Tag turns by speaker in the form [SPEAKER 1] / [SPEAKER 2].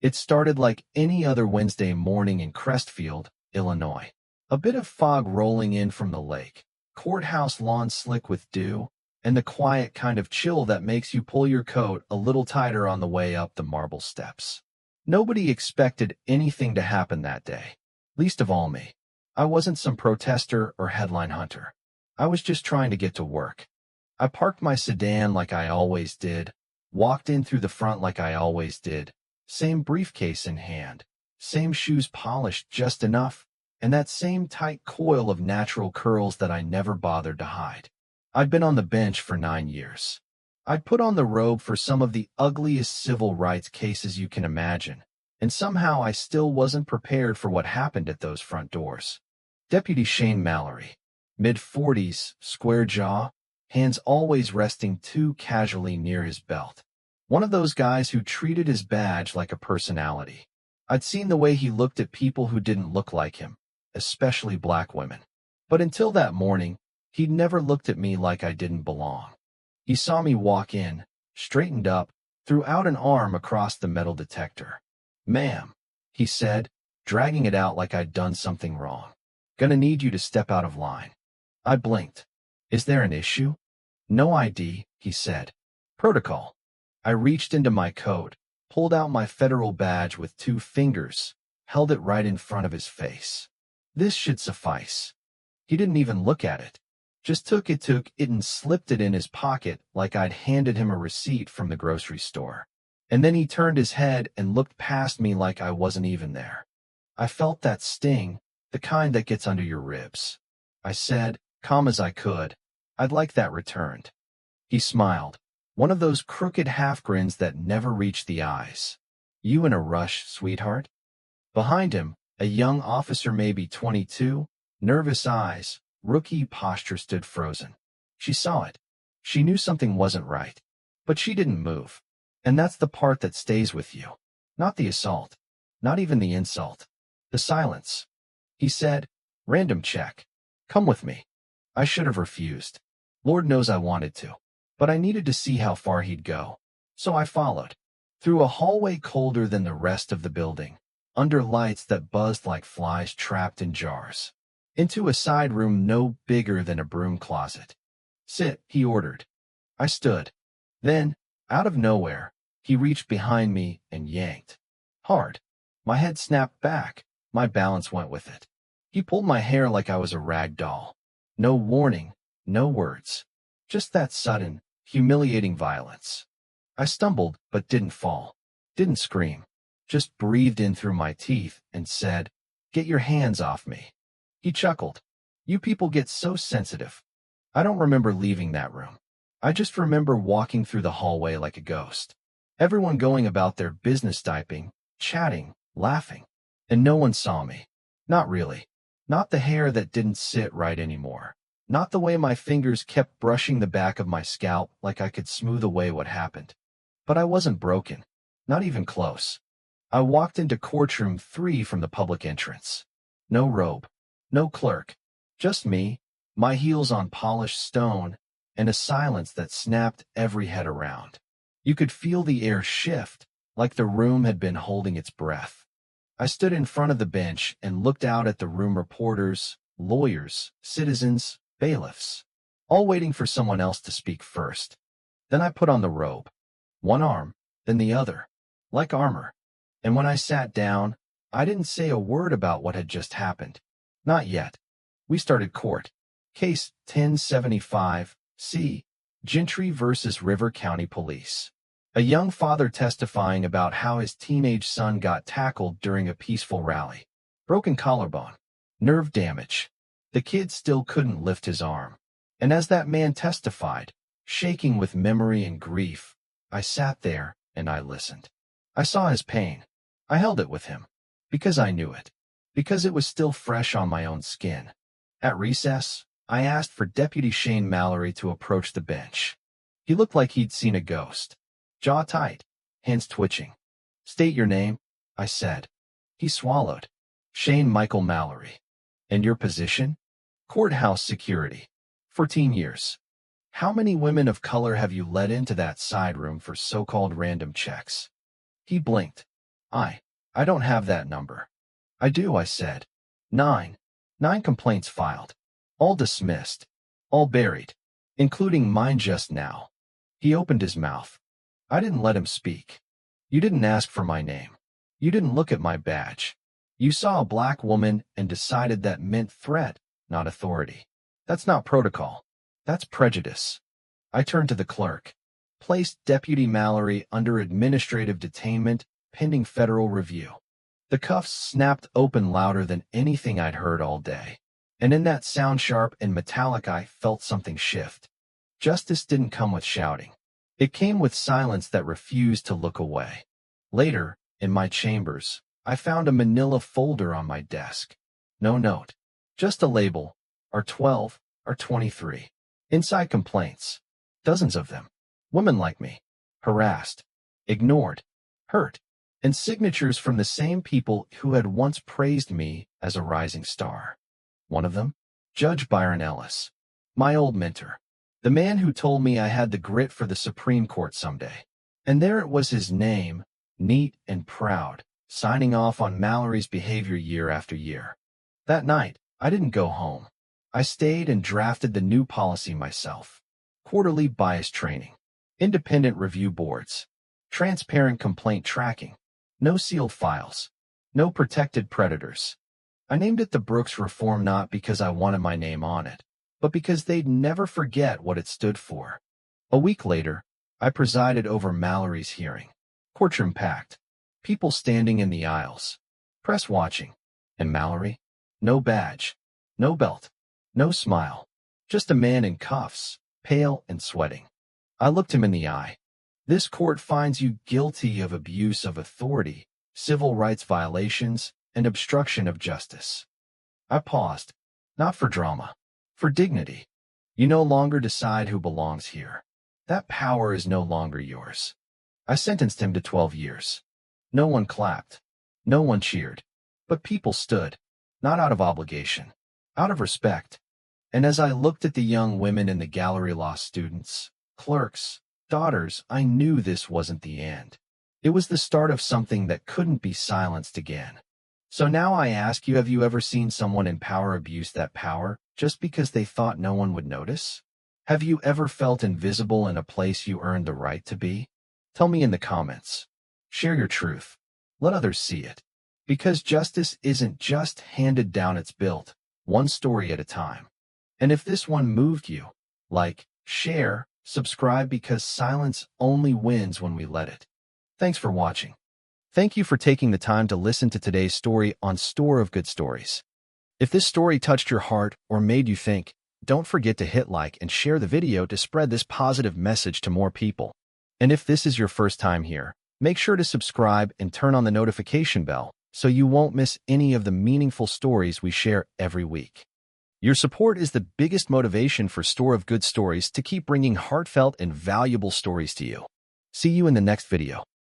[SPEAKER 1] It started like any other Wednesday morning in Crestfield, Illinois. A bit of fog rolling in from the lake, courthouse lawn slick with dew, and the quiet kind of chill that makes you pull your coat a little tighter on the way up the marble steps. Nobody expected anything to happen that day, least of all me. I wasn't some protester or headline hunter. I was just trying to get to work. I parked my sedan like I always did, walked in through the front like I always did, same briefcase in hand, same shoes polished just enough, and that same tight coil of natural curls that I never bothered to hide. I'd been on the bench for 9 years. I'd put on the robe for some of the ugliest civil rights cases you can imagine, and somehow I still wasn't prepared for what happened at those front doors. Deputy Shane Mallory, mid-40s, square jaw, hands always resting too casually near his belt. One of those guys who treated his badge like a personality. I'd seen the way he looked at people who didn't look like him, especially black women. But until that morning, he'd never looked at me like I didn't belong. He saw me walk in, straightened up, threw out an arm across the metal detector. "Ma'am," he said, dragging it out like I'd done something wrong. "Gonna need you to step out of line." I blinked. "Is there an issue?" "No ID," he said. "Protocol." I reached into my coat, pulled out my federal badge with 2 fingers, held it right in front of his face. "This should suffice." He didn't even look at it. Just took it and slipped it in his pocket like I'd handed him a receipt from the grocery store. And then he turned his head and looked past me like I wasn't even there. I felt that sting, the kind that gets under your ribs. I said, calm as I could, "I'd like that returned." He smiled, one of those crooked half-grins that never reach the eyes. "You in a rush, sweetheart?" Behind him, a young officer, maybe 22, nervous eyes, rookie posture, stood frozen. She saw it. She knew something wasn't right. But she didn't move. And that's the part that stays with you. Not the assault. Not even the insult. The silence. He said, "Random check. Come with me." I should have refused. Lord knows I wanted to. But I needed to see how far he'd go. So I followed. Through a hallway colder than the rest of the building, under lights that buzzed like flies trapped in jars, into a side room no bigger than a broom closet. "Sit," he ordered. I stood. Then, out of nowhere, he reached behind me and yanked. Hard. My head snapped back. My balance went with it. He pulled my hair like I was a rag doll. No warning, no words. Just that sudden, humiliating violence. I stumbled but didn't fall. Didn't scream. Just breathed in through my teeth and said, "Get your hands off me." He chuckled. "You people get so sensitive." I don't remember leaving that room. I just remember walking through the hallway like a ghost. Everyone going about their business, typing, chatting, laughing. And no one saw me. Not really. Not the hair that didn't sit right anymore. Not the way my fingers kept brushing the back of my scalp like I could smooth away what happened. But I wasn't broken. Not even close. I walked into courtroom 3 from the public entrance. No robe. No clerk. Just me, my heels on polished stone, and a silence that snapped every head around. You could feel the air shift, like the room had been holding its breath. I stood in front of the bench and looked out at the room, reporters, lawyers, citizens, bailiffs, all waiting for someone else to speak first. Then I put on the robe. One arm, then the other, like armor. And when I sat down, I didn't say a word about what had just happened. Not yet. We started court. Case 1075, C. Gentry versus River County Police. A young father testifying about how his teenage son got tackled during a peaceful rally. Broken collarbone. Nerve damage. The kid still couldn't lift his arm. And as that man testified, shaking with memory and grief, I sat there and I listened. I saw his pain. I held it with him. Because I knew it. Because it was still fresh on my own skin. At recess, I asked for Deputy Shane Mallory to approach the bench. He looked like he'd seen a ghost. Jaw tight, hands twitching. "State your name," I said. He swallowed. "Shane Michael Mallory." "And your position?" "Courthouse security. 14 years. How many women of color have you let into that side room for so-called random checks?" He blinked. I don't have that number. I do, I said. 9. 9 complaints filed. All dismissed. All buried. Including mine just now. He opened his mouth. I didn't let him speak. You didn't ask for my name. You didn't look at my badge. You saw a black woman and decided that meant threat, not authority. That's not protocol. That's prejudice. I turned to the clerk. Placed Deputy Mallory under administrative detainment, pending federal review. The cuffs snapped open louder than anything I'd heard all day. And in that sound sharp and metallic, I felt something shift. Justice didn't come with shouting. It came with silence that refused to look away. Later, in my chambers, I found a manila folder on my desk. No note. Just a label. R12, R23. Inside complaints. Dozens of them. Women like me. Harassed. Ignored. Hurt. And signatures from the same people who had once praised me as a rising star. One of them? Judge Byron Ellis. My old mentor. The man who told me I had the grit for the Supreme Court someday. And there it was, his name, neat and proud, signing off on Mallory's behavior year after year. That night, I didn't go home. I stayed and drafted the new policy myself. Quarterly bias training. Independent review boards. Transparent complaint tracking. No sealed files. No protected predators. I named it the Brooks Reform not because I wanted my name on it, but because they'd never forget what it stood for. A week later, I presided over Mallory's hearing. Courtroom packed. People standing in the aisles. Press watching. And Mallory? No badge. No belt. No smile. Just a man in cuffs, pale and sweating. I looked him in the eye. This court finds you guilty of abuse of authority, civil rights violations, and obstruction of justice. I paused. Not for drama. For dignity. You no longer decide who belongs here. That power is no longer yours. I sentenced him to 12 years. No one clapped. No one cheered. But people stood. Not out of obligation. Out of respect. And as I looked at the young women in the gallery, law students, clerks, daughters, I knew this wasn't the end. It was the start of something that couldn't be silenced again. So now I ask you, have you ever seen someone in power abuse that power just because they thought no one would notice? Have you ever felt invisible in a place you earned the right to be? Tell me in the comments. Share your truth. Let others see it. Because justice isn't just handed down, it's built, one story at a time. And if this one moved you, like, share, subscribe, because silence only wins when we let it. Thanks for watching. Thank you for taking the time to listen to today's story on Store of Good Stories. If this story touched your heart or made you think, don't forget to hit like and share the video to spread this positive message to more people. And if this is your first time here, make sure to subscribe and turn on the notification bell so you won't miss any of the meaningful stories we share every week. Your support is the biggest motivation for Store of Good Stories to keep bringing heartfelt and valuable stories to you. See you in the next video.